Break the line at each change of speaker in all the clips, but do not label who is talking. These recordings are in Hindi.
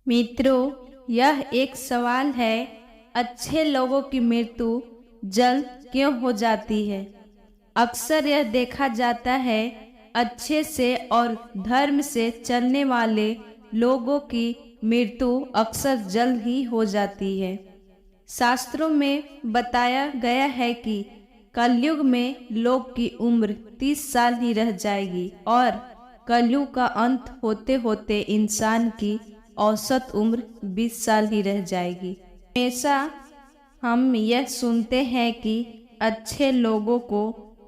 मित्रों, यह एक सवाल है, अच्छे लोगों की मृत्यु जल्द क्यों हो जाती है। अक्सर यह देखा जाता है, अच्छे से और धर्म से चलने वाले लोगों की मृत्यु अक्सर जल्द ही हो जाती है। शास्त्रों में बताया गया है कि कलयुग में लोग की उम्र 30 साल ही रह जाएगी और कलयुग का अंत होते होते इंसान की औसत उम्र 20 साल ही रह जाएगी। हमेशा हम यह सुनते हैं कि अच्छे लोगों को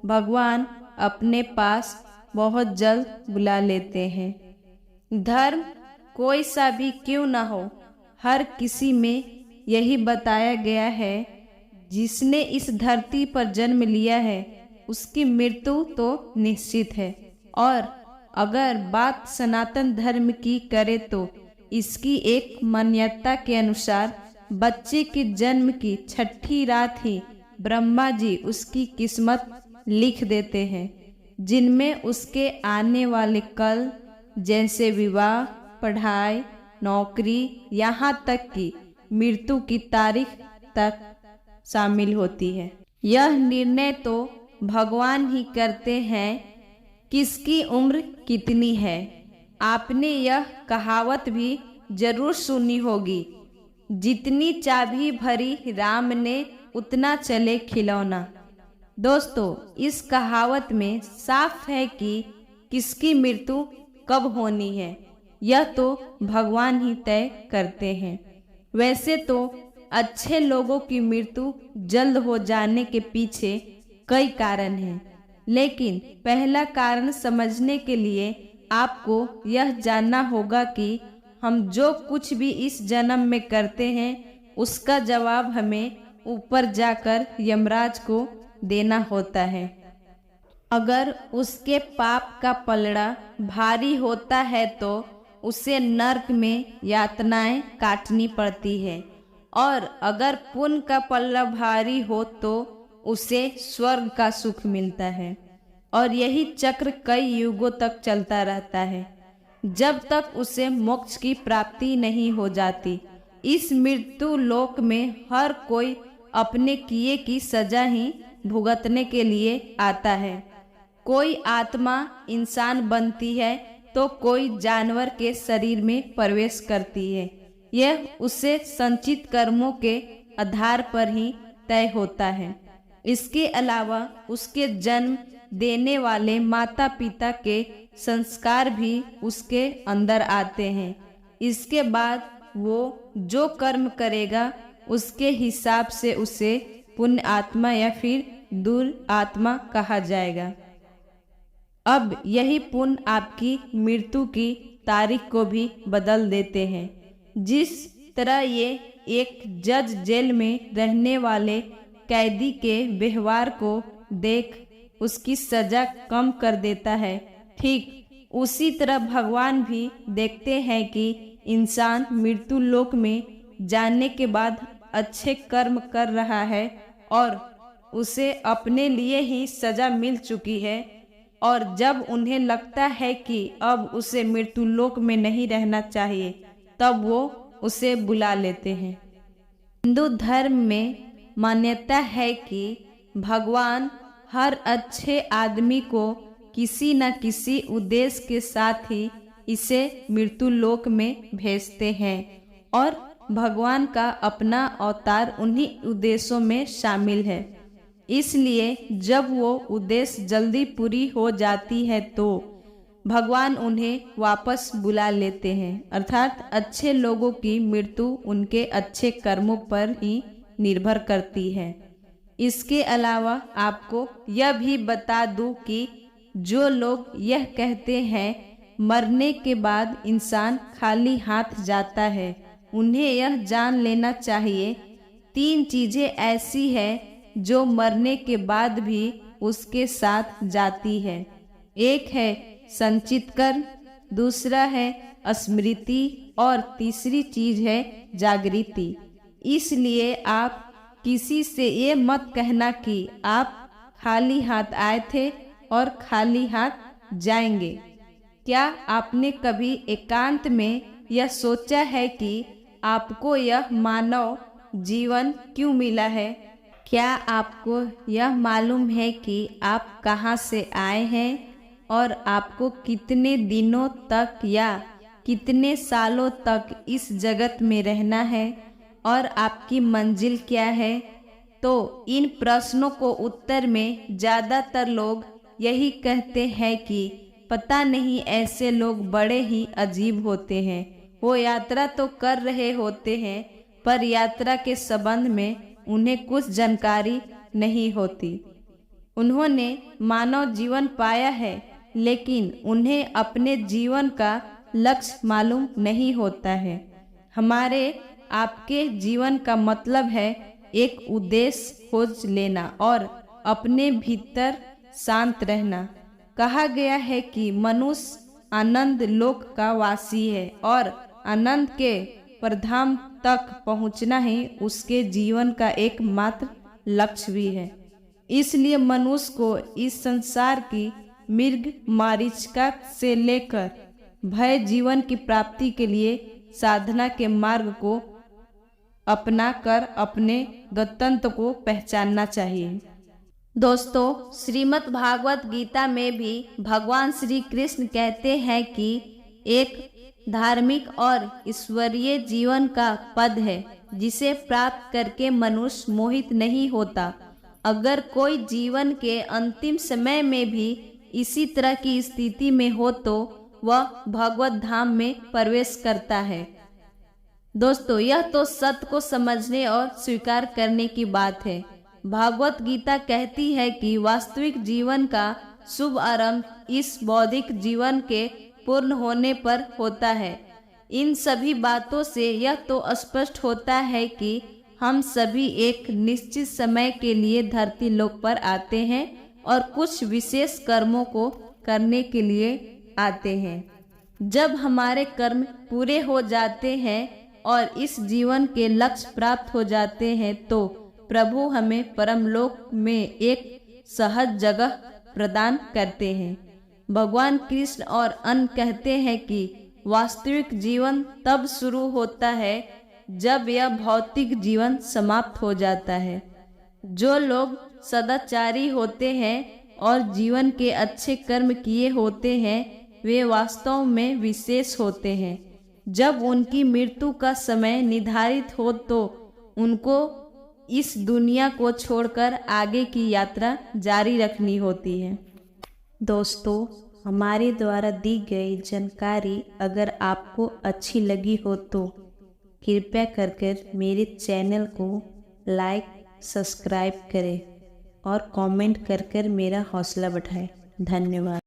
भगवान अपने पास बहुत जल्द बुला लेते हैं। धर्म कोई सा भी क्यों न हो, हर किसी में यही बताया गया है, जिसने इस धरती पर जन्म लिया है उसकी मृत्यु तो निश्चित है। और अगर बात सनातन धर्म की करे तो इसकी एक मान्यता के अनुसार बच्चे के जन्म की छठी रात ही ब्रह्मा जी उसकी किस्मत लिख देते हैं, जिनमें उसके आने वाले कल जैसे विवाह, पढ़ाई, नौकरी, यहाँ तक कि मृत्यु की तारीख तक शामिल होती है। यह निर्णय तो भगवान ही करते हैं किसकी उम्र कितनी है। आपने यह कहावत भी जरूर सुनी होगी, जितनी चाबी भरी राम ने उतना चले खिलौना। दोस्तों, इस कहावत में साफ है कि किसकी मृत्यु कब होनी है, यह तो भगवान ही तय करते हैं। वैसे तो अच्छे लोगों की मृत्यु जल्द हो जाने के पीछे कई कारण हैं, लेकिन पहला कारण समझने के लिए आपको यह जानना होगा कि हम जो कुछ भी इस जन्म में करते हैं उसका जवाब हमें ऊपर जाकर यमराज को देना होता है। अगर उसके पाप का पलड़ा भारी होता है तो उसे नरक में यातनाएं काटनी पड़ती है, और अगर पुण्य का पल्ला भारी हो तो उसे स्वर्ग का सुख मिलता है। और यही चक्र कई युगों तक चलता रहता है, जब तक उसे मोक्ष की प्राप्ति नहीं हो जाती। इस मृत्यु लोक में हर कोई अपने किए की सजा ही भुगतने के लिए आता है। कोई आत्मा इंसान बनती है तो कोई जानवर के शरीर में प्रवेश करती है। यह उसे संचित कर्मों के आधार पर ही तय होता है। इसके अलावा उसके जन्म देने वाले माता पिता के संस्कार भी उसके अंदर आते हैं। इसके बाद वो जो कर्म करेगा उसके हिसाब से उसे पुण्य आत्मा या फिर दुरात्मा कहा जाएगा। अब यही पुण्य आपकी मृत्यु की तारीख को भी बदल देते हैं। जिस तरह ये एक जज जेल में रहने वाले कैदी के व्यवहार को देख उसकी सजा कम कर देता है, ठीक उसी तरह भगवान भी देखते हैं कि इंसान मृत्यु लोक में जाने के बाद अच्छे कर्म कर रहा है और उसे अपने लिए ही सजा मिल चुकी है, और जब उन्हें लगता है कि अब उसे मृत्यु लोक में नहीं रहना चाहिए तब वो उसे बुला लेते हैं। हिंदू धर्म में मान्यता है कि भगवान हर अच्छे आदमी को किसी न किसी उद्देश्य के साथ ही इसे मृत्यु लोक में भेजते हैं, और भगवान का अपना अवतार उन्हीं उद्देश्यों में शामिल है। इसलिए जब वो उद्देश्य जल्दी पूरी हो जाती है तो भगवान उन्हें वापस बुला लेते हैं। अर्थात अच्छे लोगों की मृत्यु उनके अच्छे कर्मों पर ही निर्भर करती है। इसके अलावा आपको यह भी बता दूं कि जो लोग यह कहते हैं मरने के बाद इंसान खाली हाथ जाता है, उन्हें यह जान लेना चाहिए 3 चीजें ऐसी है जो मरने के बाद भी उसके साथ जाती है। एक है संचित कर्म, दूसरा है स्मृति और तीसरी चीज है जागृति। इसलिए आप किसी से ये मत कहना कि आप खाली हाथ आए थे और खाली हाथ जाएंगे। क्या आपने कभी एकांत में यह सोचा है कि आपको यह मानव जीवन क्यों मिला है? क्या आपको यह मालूम है कि आप कहाँ से आए हैं और आपको कितने दिनों तक या कितने सालों तक इस जगत में रहना है और आपकी मंजिल क्या है? तो इन प्रश्नों को उत्तर में ज़्यादातर लोग यही कहते हैं कि पता नहीं, ऐसे लोग बड़े ही अजीब होते हैं। वो यात्रा तो कर रहे होते हैं पर यात्रा के संबंध में उन्हें कुछ जानकारी नहीं होती। उन्होंने मानव जीवन पाया है लेकिन उन्हें अपने जीवन का लक्ष्य मालूम नहीं होता है। हमारे आपके जीवन का मतलब है एक उद्देश्य खोज लेना और अपने भीतर शांत रहना। कहा गया है कि मनुष्य आनंद लोक का वासी है और आनंद के परधाम तक पहुंचना ही उसके जीवन का एकमात्र लक्ष्य भी है। इसलिए मनुष्य को इस संसार की मृग मारीचिका से लेकर भय जीवन की प्राप्ति के लिए साधना के मार्ग को अपना कर अपने गंतव्य को पहचानना चाहिए। दोस्तों, श्रीमद् भागवत गीता में भी भगवान श्री कृष्ण कहते हैं कि एक धार्मिक और ईश्वरीय जीवन का पद है जिसे प्राप्त करके मनुष्य मोहित नहीं होता। अगर कोई जीवन के अंतिम समय में भी इसी तरह की स्थिति में हो तो वह भगवत धाम में प्रवेश करता है। दोस्तों, यह तो सत्य को समझने और स्वीकार करने की बात है। भागवत गीता कहती है कि वास्तविक जीवन का शुभ आरंभ इस बौद्धिक जीवन के पूर्ण होने पर होता है। इन सभी बातों से यह तो स्पष्ट होता है कि हम सभी एक निश्चित समय के लिए धरती लोक पर आते हैं और कुछ विशेष कर्मों को करने के लिए आते हैं। जब हमारे कर्म पूरे हो जाते हैं और इस जीवन के लक्ष्य प्राप्त हो जाते हैं तो प्रभु हमें परमलोक में एक सहज जगह प्रदान करते हैं। भगवान कृष्ण और अन्य कहते हैं कि वास्तविक जीवन तब शुरू होता है जब यह भौतिक जीवन समाप्त हो जाता है। जो लोग सदाचारी होते हैं और जीवन के अच्छे कर्म किए होते हैं वे वास्तव में विशेष होते हैं। जब उनकी मृत्यु का समय निर्धारित हो तो उनको इस दुनिया को छोड़कर आगे की यात्रा जारी रखनी होती है। दोस्तों, हमारे द्वारा दी गई जानकारी अगर आपको अच्छी लगी हो तो कृपया कर मेरे चैनल को लाइक सब्सक्राइब करें और कमेंट कर मेरा हौसला बढ़ाएं। धन्यवाद।